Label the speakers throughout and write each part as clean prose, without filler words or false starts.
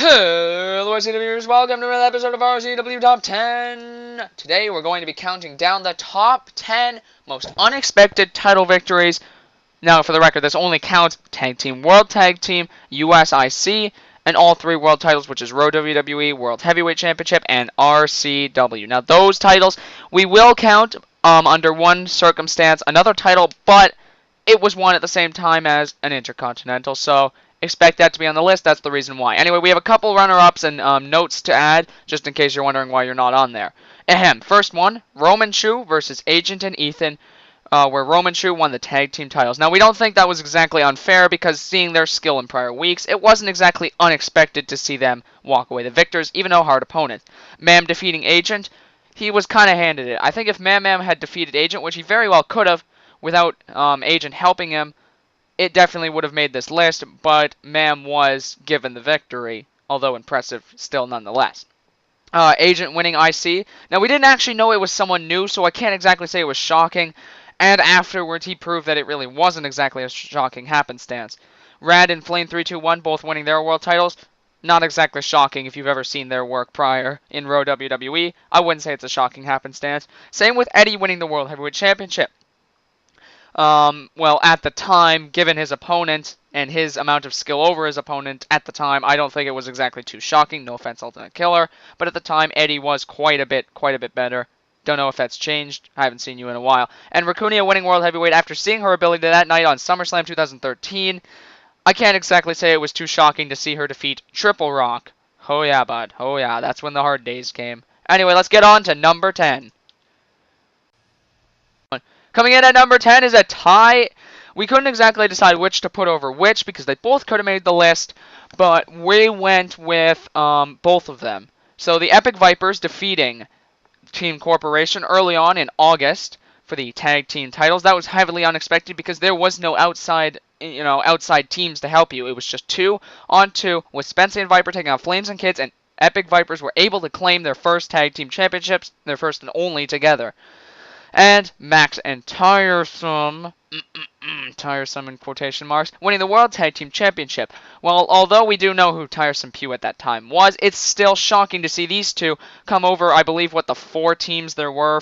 Speaker 1: Hello, R.C.W. viewers. Welcome to another episode of R.C.W. Top 10. Today, we're going to be counting down the top 10 most unexpected title victories. Now, for the record, this only counts Tag Team, World Tag Team, USIC, and all three world titles, which is Raw WWE, World Heavyweight Championship, and R.C.W. Now, those titles, we will count under one circumstance, another title, but it was won at the same time as an Intercontinental, so expect that to be on the list. That's the reason why. Anyway, we have a couple runner-ups and notes to add, just in case you're wondering why you're not on there. Ahem. First one, Roman Shu versus Agent and Ethan, where Roman Shu won the tag team titles. Now, we don't think that was exactly unfair, because seeing their skill in prior weeks, it wasn't exactly unexpected to see them walk away the victors, even though hard opponent. Mam defeating Agent, he was kind of handed it. I think if Mam had defeated Agent, which he very well could have, without Agent helping him, it definitely would have made this list, but Mam was given the victory, although impressive still nonetheless. Agent winning IC. Now, we didn't actually know it was someone new, so I can't exactly say it was shocking, and afterwards he proved that it really wasn't exactly a shocking happenstance. Rad and Flame 321 both winning their world titles. Not exactly shocking if you've ever seen their work prior in Raw WWE. I wouldn't say it's a shocking happenstance. Same with Eddie winning the World Heavyweight Championship. Well, at the time, given his opponent and his amount of skill over his opponent at the time, I don't think it was exactly too shocking. No offense, Ultimate Killer, but at the time, Eddie was quite a bit better. Don't know if that's changed. I haven't seen you in a while. And Racunia winning World Heavyweight after seeing her ability that night on SummerSlam 2013. I can't exactly say it was too shocking to see her defeat Triple Rock. Oh yeah, bud. Oh yeah, that's when the hard days came. Anyway, let's get on to number 10. Coming in at number 10 is a tie. We couldn't exactly decide which to put over which because they both could have made the list, but we went with both of them. So the Epic Vipers defeating Team Corporation early on in August for the tag team titles. That was heavily unexpected because there was no outside teams to help you. It was just 2-on-2 with Spencer and Viper taking on Flames and Kids, and Epic Vipers were able to claim their first tag team championships, their first and only together. And Max and Tiresome, Tiresome in quotation marks, winning the World Tag Team Championship. Well, although we do know who Tiresome Pew at that time was, it's still shocking to see these two come over, I believe, what the 6 teams there were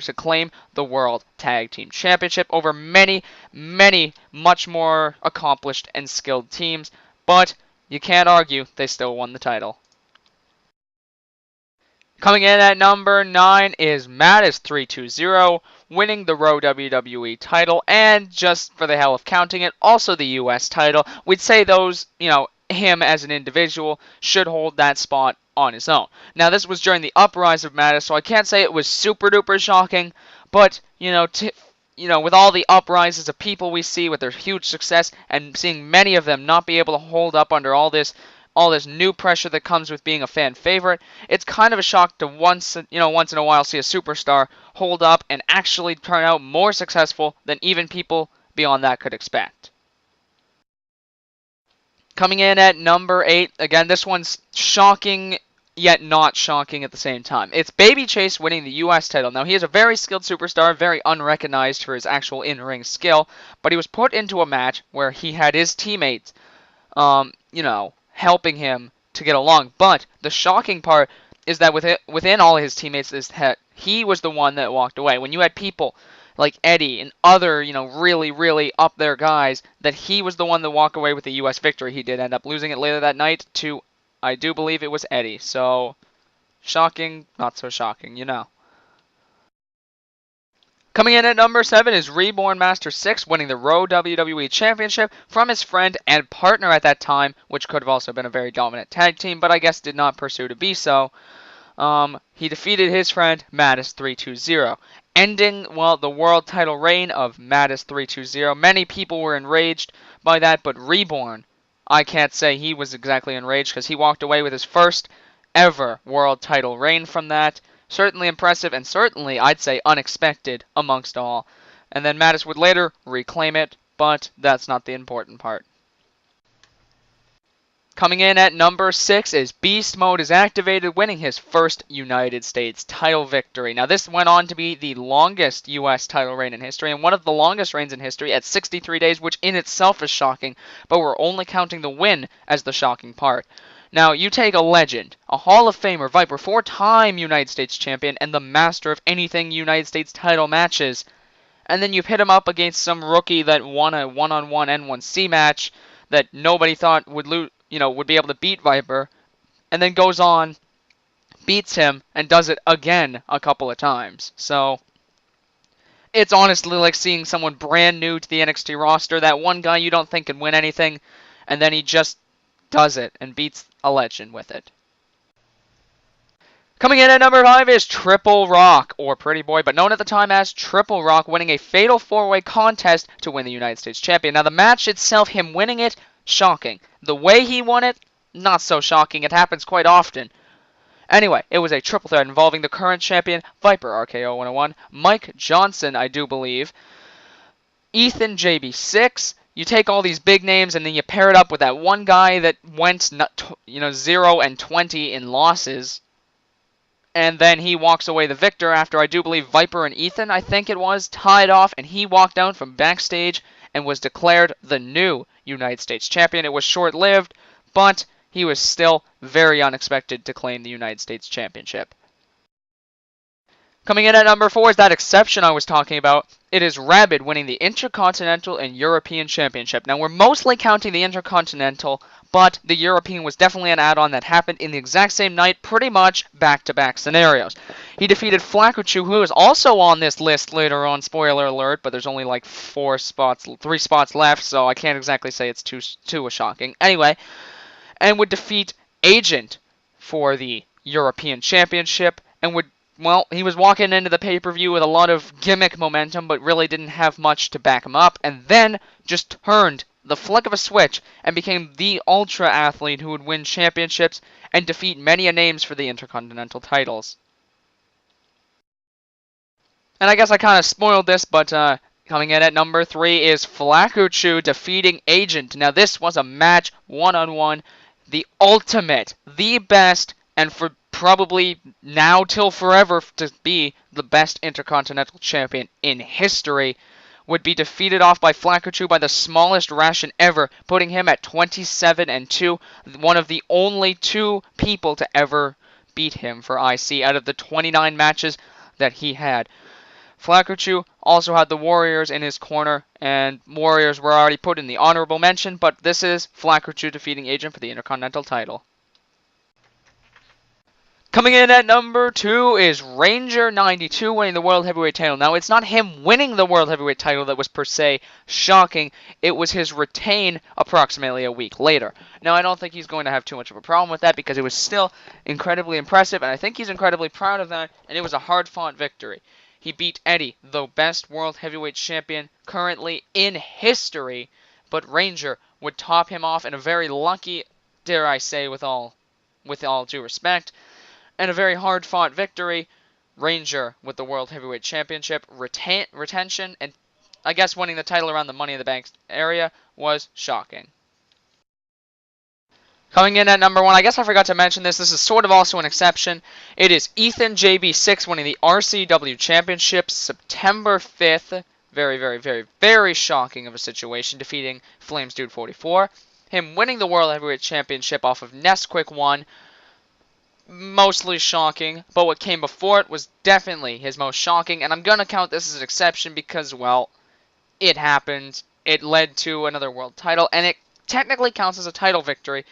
Speaker 1: to claim the World Tag Team Championship over many, many, much more accomplished and skilled teams. But you can't argue, they still won the title. Coming in at number 9 is Mattis320, winning the Raw WWE title, and just for the hell of counting it, also the US title. We'd say those, him as an individual should hold that spot on his own. Now, this was during the uprise of Mattis, so I can't say it was super duper shocking, but, with all the uprises of people we see with their huge success, and seeing many of them not be able to hold up under all this new pressure that comes with being a fan favorite, it's kind of a shock to once in a while see a superstar hold up and actually turn out more successful than even people beyond that could expect. Coming in at number 8, again, this one's shocking yet not shocking at the same time. It's Baby Chase winning the US title. Now, he is a very skilled superstar, very unrecognized for his actual in-ring skill, but he was put into a match where he had his teammates, helping him to get along. But the shocking part is that within all his teammates is that he was the one that walked away. When you had people like Eddie and other, really, really up there guys, that he was the one that walked away with the US victory. He did end up losing it later that night to, I do believe it was Eddie. So, shocking, not so shocking, Coming in at number 7 is Reborn Master 6, winning the Raw WWE Championship from his friend and partner at that time, which could have also been a very dominant tag team, but I guess did not pursue to be so. He defeated his friend, Mattis320, ending, the world title reign of Mattis320. Many people were enraged by that, but Reborn, I can't say he was exactly enraged, because he walked away with his first ever world title reign from that. Certainly impressive, and certainly, I'd say, unexpected amongst all. And then Mattis would later reclaim it, but that's not the important part. Coming in at number 6 is Beast Mode is activated, winning his first United States title victory. Now this went on to be the longest U.S. title reign in history, and one of the longest reigns in history at 63 days, which in itself is shocking, but we're only counting the win as the shocking part. Now, you take a legend, a Hall of Famer, Viper, 4-time United States champion, and the master of anything United States title matches, and then you pit him up against some rookie that won a one-on-one N1C match that nobody thought would would be able to beat Viper, and then goes on, beats him, and does it again a couple of times. So it's honestly like seeing someone brand new to the NXT roster, that one guy you don't think can win anything, and then he just does it and beats a legend with it. Coming in at number 5 is Triple Rock, or Pretty Boy, but known at the time as Triple Rock, winning a fatal 4-way contest to win the United States champion. Now the match itself, him winning it, shocking. The way he won it, not so shocking. It happens quite often. Anyway, it was a triple threat involving the current champion, Viper RKO 101, Mike Johnson, I do believe, Ethan JB6. You take all these big names and then you pair it up with that one guy that went 0-20 in losses. And then he walks away the victor after, I do believe, Viper and Ethan, I think it was, tied off, and he walked down from backstage and was declared the new United States champion. It was short-lived, but he was still very unexpected to claim the United States championship. Coming in at number 4 is that exception I was talking about. It is Rabid winning the Intercontinental and European Championship. Now, we're mostly counting the Intercontinental, but the European was definitely an add-on that happened in the exact same night, pretty much back-to-back scenarios. He defeated Flakuchu, who is also on this list later on, spoiler alert, but there's only like 3 spots left, so I can't exactly say it's too shocking. Anyway, and would defeat Agent for the European Championship, and would, well, he was walking into the pay-per-view with a lot of gimmick momentum, but really didn't have much to back him up, and then just turned the flick of a switch and became the ultra athlete who would win championships and defeat many names for the Intercontinental titles. And I guess I kind of spoiled this, but coming in at number 3 is Flakuchu defeating Agent. Now this was a match, one-on-one, the ultimate, the best, and for probably now till forever to be the best Intercontinental Champion in history, would be defeated off by Flakuchu by the smallest ration ever, putting him at 27-2, one of the only 2 people to ever beat him for IC out of the 29 matches that he had. Flakuchu also had the Warriors in his corner, and Warriors were already put in the honorable mention, but this is Flakuchu defeating Agent for the Intercontinental title. Coming in at number 2 is Ranger 92 winning the World Heavyweight title. Now, it's not him winning the World Heavyweight title that was per se shocking. It was his retain approximately a week later. Now, I don't think he's going to have too much of a problem with that because it was still incredibly impressive, and I think he's incredibly proud of that, and it was a hard-fought victory. He beat Eddie, the best World Heavyweight Champion currently in history, but Ranger would top him off in a very lucky, dare I say, with all due respect, and a very hard-fought victory. Ranger with the World Heavyweight Championship retention, and I guess winning the title around the Money in the Bank area was shocking. Coming in at number 1, I guess I forgot to mention this. This is sort of also an exception. It is Ethan JB6 winning the R.C.W. Championship September 5th. Very, very, very, very shocking of a situation, defeating Flames Dude 44. Him winning the World Heavyweight Championship off of Nesquik 1. Mostly shocking, but what came before it was definitely his most shocking, and I'm going to count this as an exception because, well, it happened. It led to another world title, and it technically counts as a title victory.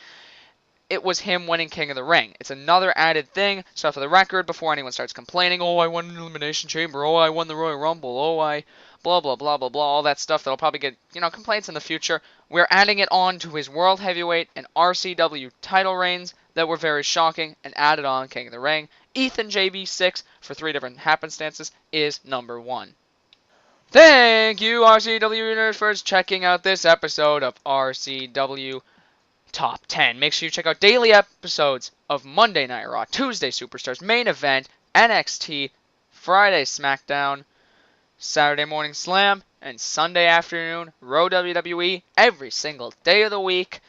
Speaker 1: It was him winning King of the Ring. It's another added thing, so for the record, before anyone starts complaining, oh, I won an Elimination Chamber, oh, I won the Royal Rumble, oh, I blah, blah, blah, blah, blah, all that stuff that'll probably get, complaints in the future. We're adding it on to his World Heavyweight and R.C.W. title reigns that were very shocking and added on King of the Ring. Ethan JB6, for 3 different happenstances, is number 1. Thank you, R.C.W. Universe, for checking out this episode of R.C.W. Top 10. Make sure you check out daily episodes of Monday Night Raw, Tuesday Superstars, Main Event, NXT, Friday SmackDown, Saturday Morning Slam, and Sunday afternoon Raw WWE every single day of the week.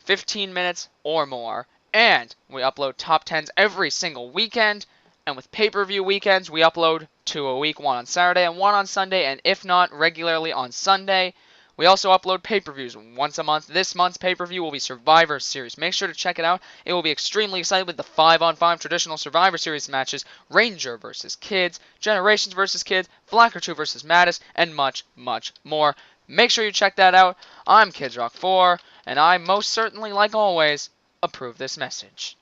Speaker 1: 15 minutes or more. And we upload top 10s every single weekend. And with pay-per-view weekends, we upload 2 a week, 1 on Saturday and 1 on Sunday, and if not, regularly on Sunday. We also upload pay-per-views once a month. This month's pay-per-view will be Survivor Series. Make sure to check it out. It will be extremely exciting with the 5-on-5 traditional Survivor Series matches, Ranger versus Kids, Generations versus Kids, Blacker 2 versus Mattis, and much, much more. Make sure you check that out. I'm KidsRock4, and I most certainly, like always, approve this message.